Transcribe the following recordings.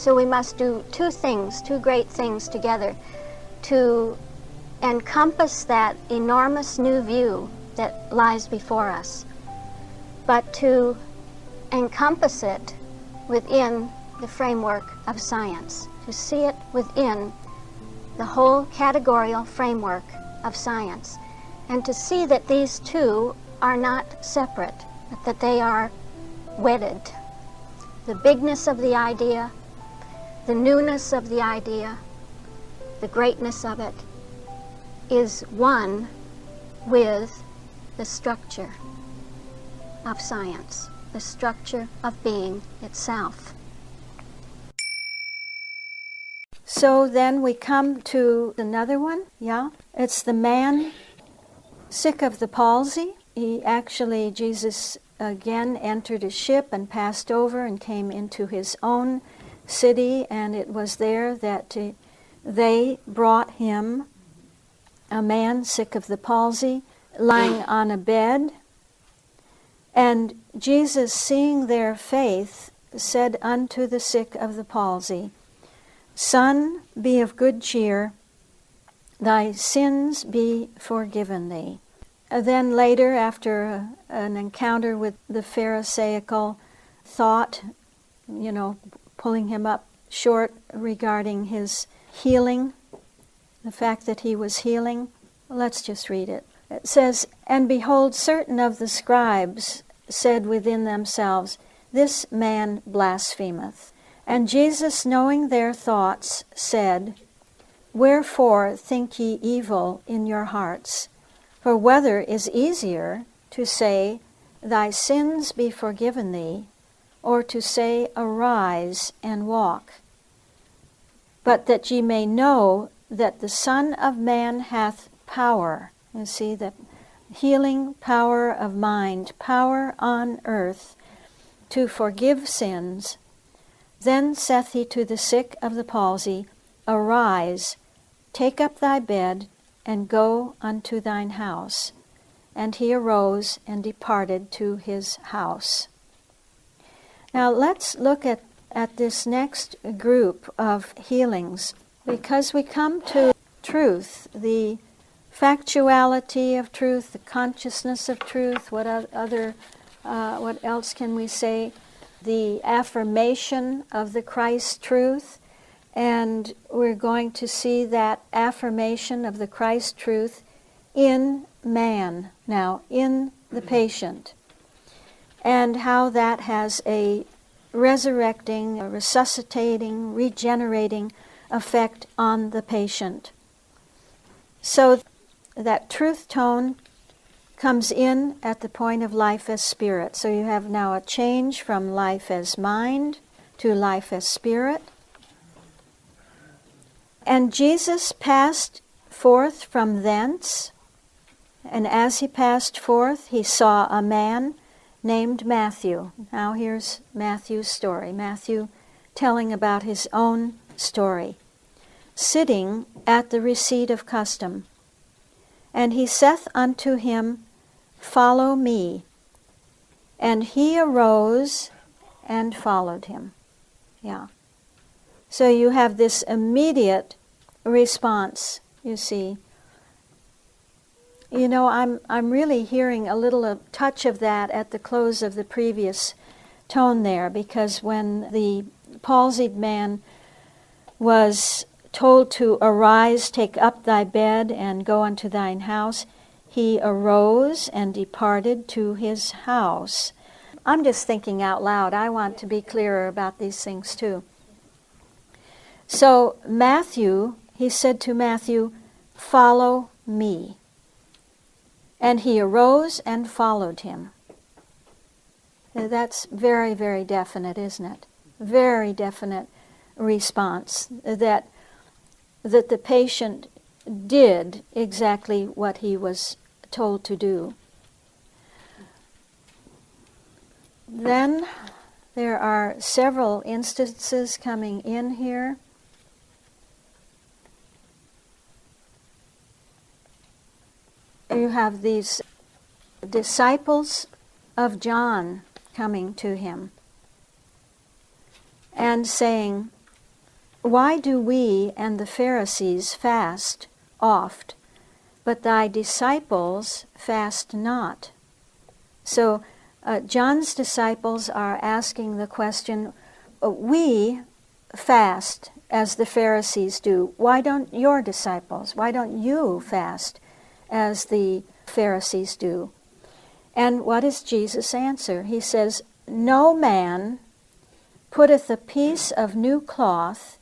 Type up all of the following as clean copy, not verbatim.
So we must do two things, two great things together to encompass that enormous new view that lies before us, but to encompass it within the framework of science, to see it within the whole categorical framework of science, and to see that these two are not separate, but that they are wedded. The bigness of the idea, the newness of the idea, the greatness of it is one with the structure of science, the structure of being itself. So then we come to another one, It's the man sick of the palsy. Jesus again entered a ship and passed over and came into his own city, and it was there that they brought him a man sick of the palsy, lying on a bed. And Jesus, seeing their faith, said unto the sick of the palsy, Son, be of good cheer, thy sins be forgiven thee. Then later, after an encounter with the Pharisaical thought, pulling him up short regarding his healing, the fact that he was healing, let's just read it. It says, And behold, certain of the scribes said within themselves, This man blasphemeth. And Jesus, knowing their thoughts, said, Wherefore think ye evil in your hearts? For whether is easier to say, Thy sins be forgiven thee, or to say, Arise and walk? But that ye may know that the Son of Man hath power. You see, the healing power of mind, power on earth to forgive sins. Then saith he to the sick of the palsy, Arise, take up thy bed, and go unto thine house. And he arose and departed to his house. Now let's look at this next group of healings, because we come to truth, the factuality of truth, the consciousness of truth. What else can we say? The affirmation of the Christ truth. And we're going to see that affirmation of the Christ truth in man now, in the patient, and how that has a resurrecting, a resuscitating, regenerating effect on the patient. So that truth tone comes in at the point of life as spirit. So you have now a change from life as mind to life as spirit. And Jesus passed forth from thence, and as he passed forth, he saw a man named Matthew. Now here's Matthew's story. Matthew telling about his own story. Sitting at the receipt of custom. And he saith unto him, Follow me. And he arose and followed him. So you have this immediate response, you see. I'm really hearing a little touch of that at the close of the previous tone there, because when the palsied man was told to arise, take up thy bed, and go unto thine house, he arose and departed to his house. I'm just thinking out loud. I want to be clearer about these things too. So Matthew, he said to Matthew, Follow me. And he arose and followed him. That's very, very definite, isn't it? Very definite response that the patient did exactly what he was told to do. Then there are several instances coming in here. You have these disciples of John coming to him and saying, Why do we and the Pharisees fast oft, but thy disciples fast not? So John's disciples are asking the question, we fast as the Pharisees do. Why don't your disciples, why don't you fast as the Pharisees do? And what is Jesus' answer? He says, no man putteth a piece of new cloth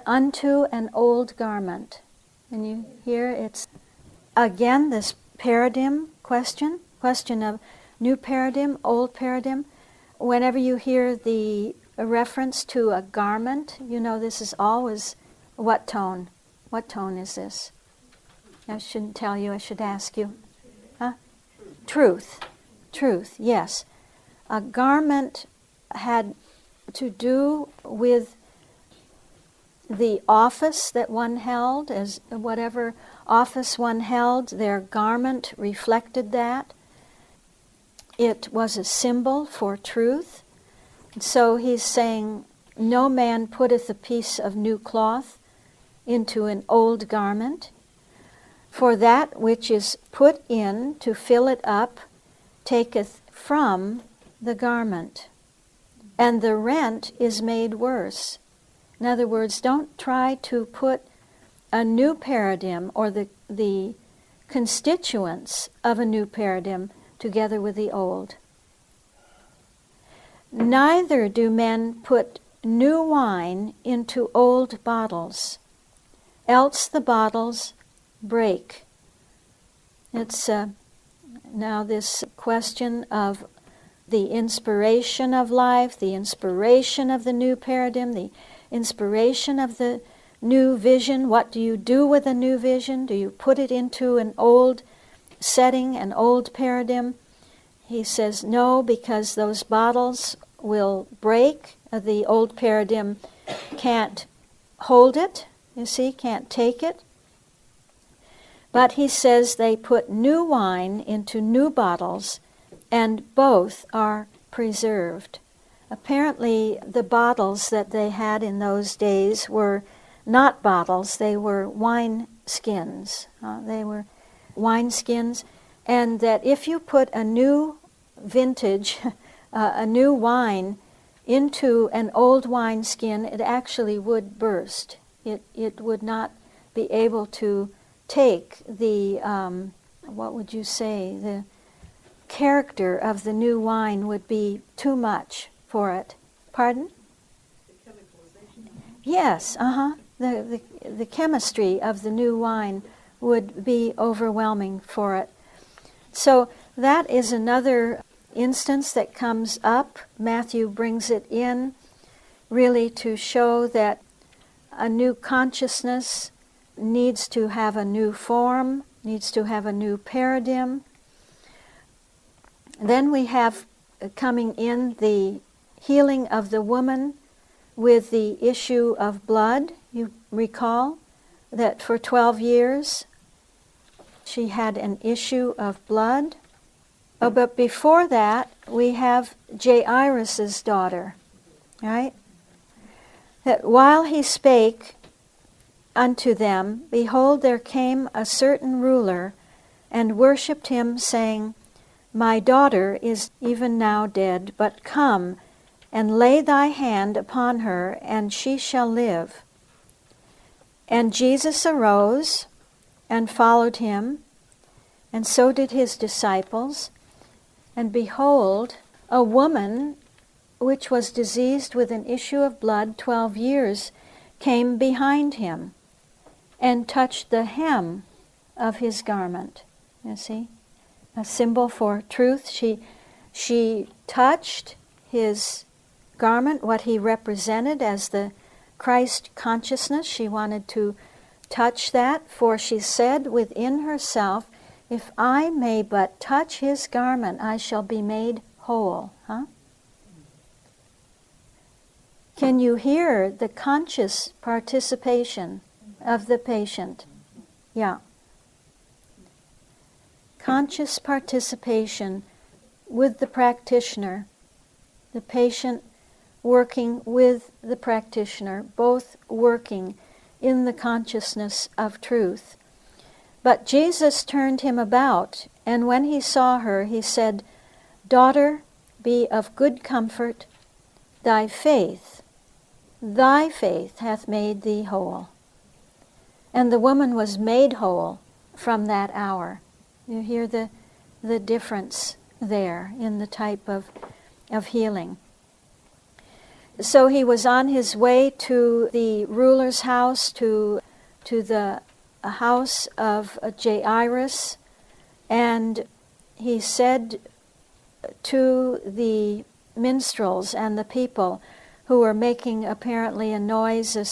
unto an old garment. And you hear it's again this paradigm question of new paradigm, old paradigm. Whenever you hear the reference to a garment, you know this is always what tone? What tone is this? I shouldn't tell you, I should ask you. Huh? Truth. Truth, yes. A garment had to do with the office that one held, as whatever office one held, their garment reflected that. It was a symbol for truth. So he's saying, no man putteth a piece of new cloth into an old garment, for that which is put in to fill it up taketh from the garment, and the rent is made worse. In other words, don't try to put a new paradigm or the constituents of a new paradigm together with the old. Neither do men put new wine into old bottles, else the bottles break. It's now this question of the inspiration of life, the inspiration of the new paradigm, the inspiration of the new vision. What do you do with a new vision? Do you put it into an old setting, an old paradigm? He says no, because those bottles will break. The old paradigm can't hold it, you see, can't take it. But he says they put new wine into new bottles, and both are preserved. Apparently, the bottles that they had in those days were not bottles, they were wine skins. And that if you put a new vintage, a new wine into an old wine skin, it actually would burst. It would not be able to take the, what would you say, the character of the new wine would be too much for it. Pardon? The chemicalization. Yes, the chemistry of the new wine would be overwhelming for it. So that is another instance that comes up. Matthew brings it in really to show that a new consciousness needs to have a new form, needs to have a new paradigm. Then we have coming in the healing of the woman with the issue of blood. You recall that for 12 years she had an issue of blood. Oh, but before that, we have Jairus' daughter, right? That while he spake unto them, behold, there came a certain ruler and worshipped him, saying, My daughter is even now dead, but come and lay thy hand upon her, and she shall live. And Jesus arose and followed him, and so did his disciples. And behold, a woman which was diseased with an issue of blood 12 years came behind him and touched the hem of his garment. You see? A symbol for truth. She touched his garment, what he represented as the Christ consciousness. She wanted to touch that, for she said within herself, if I may but touch his garment, I shall be made whole. Can you hear the conscious participation of the patient? Yeah. Conscious participation with the practitioner. The patient working with the practitioner, both working in the consciousness of truth. But Jesus turned him about, and when he saw her, he said, "Daughter, be of good comfort, thy faith hath made thee whole." And the woman was made whole from that hour. You hear the difference there in the type of healing. So he was on his way to the ruler's house, to the house of Jairus, and he said to the minstrels and the people who were making apparently a noise, a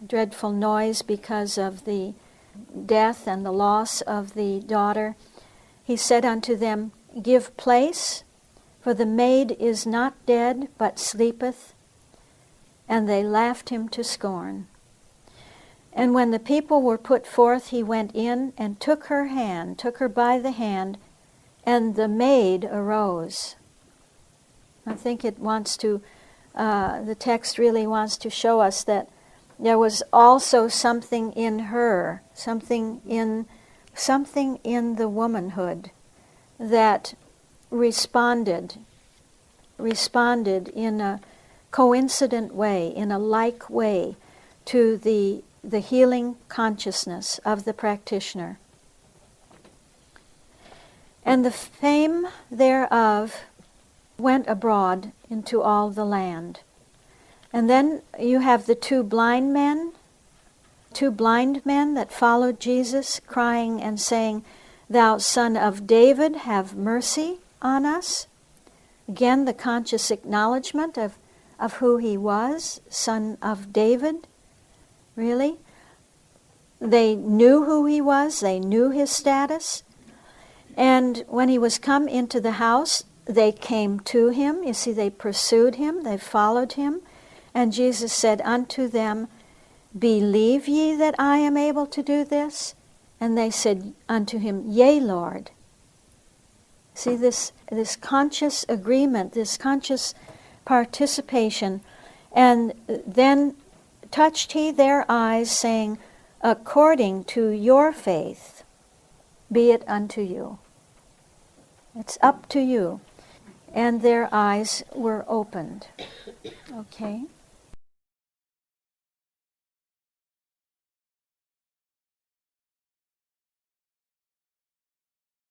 dreadful noise because of the death and the loss of the daughter, he said unto them, "Give place, for the maid is not dead, but sleepeth." And they laughed him to scorn. And when the people were put forth, he went in and took her by the hand, and the maid arose. I think it wants to, the text really wants to show us that there was also something in her, something in the womanhood that responded in a coincident way, in a like way to the healing consciousness of the practitioner. And the fame thereof went abroad into all the land. And then you have the two blind men that followed Jesus, crying and saying, "Thou Son of David, have mercy on us." Again, the conscious acknowledgement of who he was, Son of David. Really? They knew who he was, they knew his status. And when he was come into the house, they came to him. You see, they pursued him, they followed him. And Jesus said unto them, "Believe ye that I am able to do this?" And they said unto him, "Yea, Lord." See, this conscious agreement, this conscious participation. And then touched he their eyes, saying, "According to your faith, be it unto you." It's up to you. And their eyes were opened. Okay?